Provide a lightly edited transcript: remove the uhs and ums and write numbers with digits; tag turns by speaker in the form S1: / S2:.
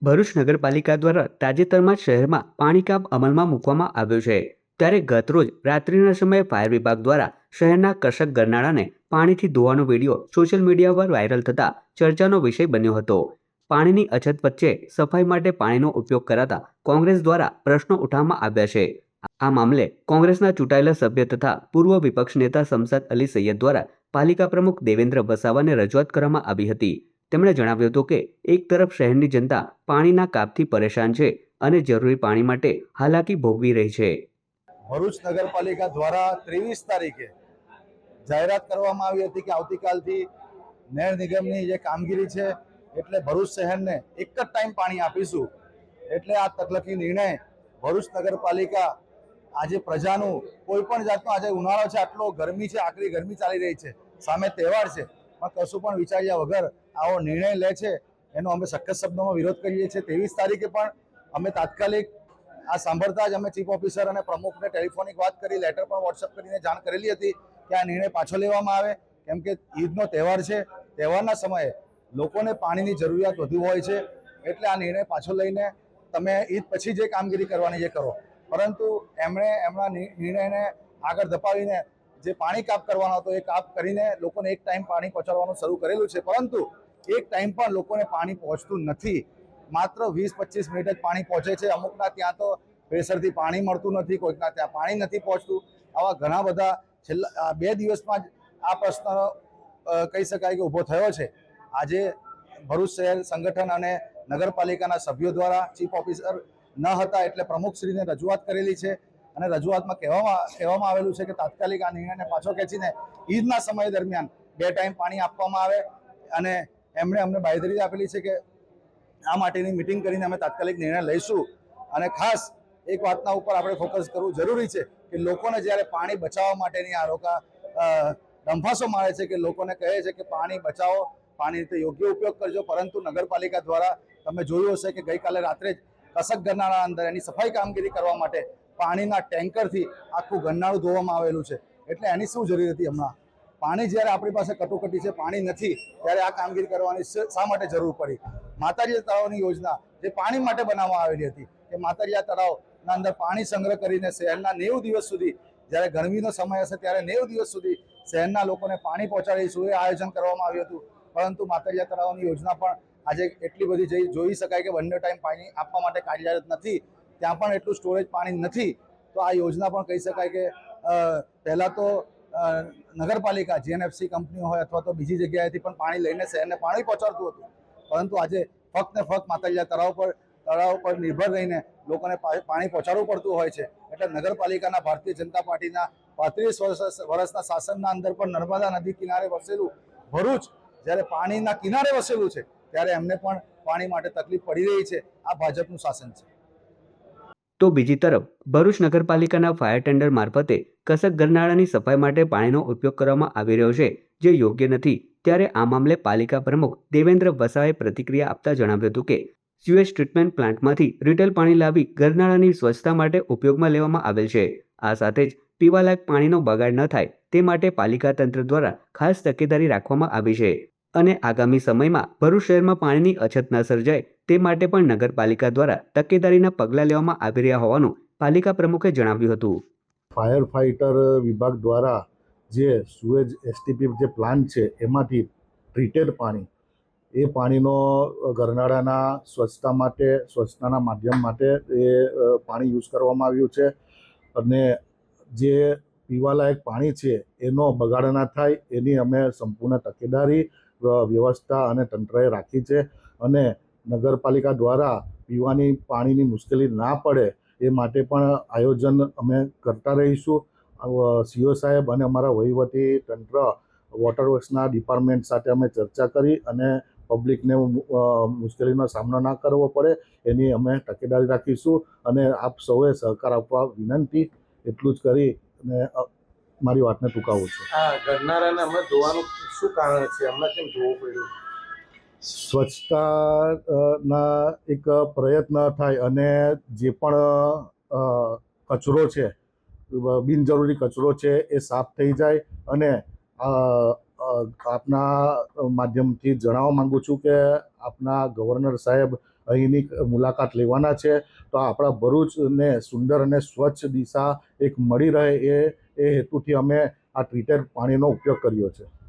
S1: ભરૂચ નગરપાલિકા દ્વારા તાજેતરમાં જ શહેરમાં પાણી કાપ અમલમાં મૂકવામાં આવ્યો છે। ત્યારે ગતરોજ રાત્રિના સમયે ફાયર વિભાગ દ્વારા શહેરના કશક ગરનાળાને પાણીથી ધોવાનો વિડીયો સોશિયલ મીડિયા પર વાયરલ થતા ચર્ચાનો વિષય બન્યો હતો। પાણીની અછત વચ્ચે સફાઈ માટે પાણીનો ઉપયોગ કરાતા કોંગ્રેસ દ્વારા પ્રશ્નો ઉઠાવવામાં આવ્યા છે। આ મામલે કોંગ્રેસના ચૂંટાયેલા સભ્ય તથા પૂર્વ વિપક્ષ નેતા શમશાદ અલી સૈયદ દ્વારા પાલિકા પ્રમુખ દેવેન્દ્ર વસાવાને રજૂઆત કરવામાં આવી હતી। તેમણે જણાવ્યું હતું કે એક તરફ શહેરની જનતા પાણીના કાપથી પરેશાન છે અને જરૂરી પાણી માટે હાલાકી ભોગવી રહી છે।
S2: ભરૂચ નગરપાલિકા દ્વારા 23 તારીખે જાહેરાત કરવામાં આવી હતી કે આવતીકાલથી નહેર નિગમની જે કામગીરી છે એટલે ભરૂચ શહેરને એક જ ટાઈમ પાણી આપીશું। એટલે આ તકલકી નિર્ણય ભરૂચ નગરપાલિકા આજે પ્રજાનું કોઈ પણ જાતનો આજે ઉનાળો છે, આટલો ગરમી છે, આકરી ગરમી ચાલી રહી છે, સામે તહેવાર છે, પણ કશું પણ વિચાર્યા વગર આવો નિર્ણય લે છે એનો અમે સખત શબ્દોમાં વિરોધ કરીએ છીએ। 23 તારીખે પણ અમે તાત્કાલિક આ સાંભળતા જ અમે ચીફ ઓફિસર અને પ્રમુખને ટેલિફોનિક વાત કરી, લેટર પણ વોટ્સઅપ કરીને જાણ કરેલી હતી કે આ નિર્ણય પાછો લેવામાં આવે, કેમ કે ઈદનો તહેવાર છે, તહેવારના સમયે લોકોને પાણીની જરૂરિયાત વધુ હોય છે, એટલે આ નિર્ણય પાછો લઈને તમે ઈદ પછી જે કામગીરી કરવાની એ કરો। પરંતુ એમણે એમના નિર્ણયને આગળ ધપાવીને જે પાણી કાપ કરવાનો હતો એ કાપ કરીને લોકોને એક ટાઈમ પાણી પહોંચાડવાનું શરૂ કરેલું છે, પરંતુ એક ટાઈમ પણ લોકોને પાણી પહોંચતું નથી। માત્ર 20-25 મિનિટ જ પાણી પહોંચે છે। અમુકના ત્યાં તો પ્રેશરથી પાણી મળતું નથી, કોઈકના ત્યાં પાણી નથી પહોંચતું। આવા ઘણા બધા છેલ્લા 2 દિવસમાં જ આ પ્રશ્ન કહી શકાય કે ઊભો થયો છે। આજે ભરૂચ શહેર સંગઠન અને નગરપાલિકાના સભ્યો દ્વારા ચીફ ઓફિસર ન હતા એટલે પ્રમુખશ્રીને રજૂઆત કરેલી છે અને રજૂઆતમાં કહેવામાં આવેલું છે કે તાત્કાલિક આ નિર્ણયને પાછો ખેંચીને ઈદના સમય દરમિયાન 2 ટાઈમ પાણી આપવામાં આવે અને એમણે અમને બાંયધરી આપેલી છે કે આ માટેની મિટિંગ કરીને અમે તાત્કાલિક નિર્ણય લઈશું। અને ખાસ એક વાતના ઉપર આપણે ફોકસ કરવું જરૂરી છે કે લોકોને જ્યારે પાણી બચાવવા માટેની આ લોકો ડંફાસો મારે છે કે લોકોને કહે છે કે પાણી બચાવો, પાણી રીતે યોગ્ય ઉપયોગ કરજો, પરંતુ નગરપાલિકા દ્વારા તમે જોયું હશે કે ગઈકાલે રાત્રે જ કશક ગરનાળા અંદર એની સફાઈ કામગીરી કરવા માટે પાણીના ટેન્કરથી આખું ગરનાળું ધોવામાં આવેલું છે। એટલે એની શું જરૂર હતી? હમણાં પાણી જ્યારે આપણી પાસે કટોકટી છે, પાણી નથી, ત્યારે આ કામગીરી કરવાની શા માટે જરૂર પડી? માતાજીયા તળાવની યોજના જે પાણી માટે બનાવવામાં આવેલી હતી કે માતાજીયા તળાવના અંદર પાણી સંગ્રહ કરીને શહેરના 90 દિવસ સુધી, જ્યારે ગરમીનો સમય હશે ત્યારે 90 દિવસ સુધી શહેરના લોકોને પાણી પહોંચાડીશું એ આયોજન કરવામાં આવ્યું હતું। પરંતુ માતાજીયા તળાવની યોજના પણ આજે એટલી બધી જોઈ શકાય કે બંને ટાઈમ પાણી આપવા માટે કાર્યરત નથી, ત્યાં પણ એટલું સ્ટોરેજ પાણી નથી। તો આ યોજના પણ કહી શકાય કે પહેલાં તો નગરપાલિકા જીએનએફસી કંપનીઓ હોય અથવા તો બીજી જગ્યાએથી પણ પાણી લઈને શહેરને પાણી પહોંચાડતું હતું, પરંતુ આજે ફક્ત ને ફક્ત માતાજીયા તળાવ પર નિર્ભર રહીને લોકોને પાણી પહોંચાડવું પડતું હોય છે। એટલે નગરપાલિકાના ભારતીય જનતા પાર્ટીના 35 વર્ષના શાસનના અંદર પણ નર્મદા નદી કિનારે વસેલું ભરૂચ જ્યારે પાણીના કિનારે વસેલું છે ત્યારે એમને પણ પાણી માટે તકલીફ પડી રહી છે। આ ભાજપનું શાસન છે।
S1: તો બીજી તરફ ભરૂચ નગરપાલિકાના ફાયર ટેન્ડર મારફતે કશક ગરનાળાની સફાઈ માટે પાણીનો ઉપયોગ કરવામાં આવી રહ્યો છે, જે યોગ્ય નથી। ત્યારે આ મામલે પાલિકા પ્રમુખ દેવેન્દ્ર વસાવાએ પ્રતિક્રિયા આપતા જણાવ્યું હતું કે સ્યુએજ ટ્રીટમેન્ટ પ્લાન્ટમાંથી રીટેલ પાણી લાવી ગરનાળાની સ્વચ્છતા માટે ઉપયોગમાં લેવામાં આવેલ છે। આ સાથે જ પીવાલાયક પાણીનો બગાડ ન થાય તે માટે પાલિકા તંત્ર દ્વારા ખાસ તકેદારી રાખવામાં આવી છે અને આગામી સમયમાં ભરૂચ શહેરમાં પાણીની અછત ન સર્જાય તે માટે પણ નગરપાલિકા દ્વારા તકેદારીના પગલાં લેવામાં આવી રહ્યા હોવાનું પાલિકા પ્રમુખે જણાવ્યું હતું।
S3: ફાયર ફાઇટર વિભાગ દ્વારા જે સુએજ એસટીપી જે પ્લાન્ટ છે એમાંથી ટ્રીટેડ પાણી, એ પાણીનો ગરનાળાના સ્વચ્છતાના માધ્યમ માટે એ પાણી યુઝ કરવામાં આવ્યું છે અને જે પીવાલાયક પાણી છે એનો બગાડ ના થાય એની અમે સંપૂર્ણ તકેદારી વ્યવસ્થા અને તંત્રએ રાખી છે અને નગરપાલિકા દ્વારા પીવાની પાણીની મુશ્કેલી ના પડે એ માટે પણ આયોજન અમે કરતા રહીશું। સીઓ સાહેબ અને અમારા વહીવટી તંત્ર વોટર વર્ક્સના ડિપાર્ટમેન્ટ સાથે અમે ચર્ચા કરી અને પબ્લિકને મુશ્કેલીનો સામનો ના કરવો પડે એની અમે તકેદારી રાખીશું અને આપ સૌએ સહકાર આપવા વિનંતી, એટલું જ કરી અને મારી વાતને ટૂંકાવું છું।
S4: આ ગરનાળાને હમણાં ધોવાનું શું કારણ છે? હમણાં કેમ ધોવું પડ્યું?
S3: સ્વચ્છતાના એક પ્રયત્ન થાય અને જે પણ કચરો છે, બિનજરૂરી કચરો છે એ સાફ થઈ જાય અને આપના માધ્યમથી જણાવવા માગું છું કે આપના ગવર્નર સાહેબ અહીંની મુલાકાત લેવાના છે. તો આપણા ભરૂચને સુંદર અને સ્વચ્છ દિશા એક મળી રહે એ હેતુથી અમે આ ટ્રીટેડ પાણીનો ઉપયોગ કર્યો છે.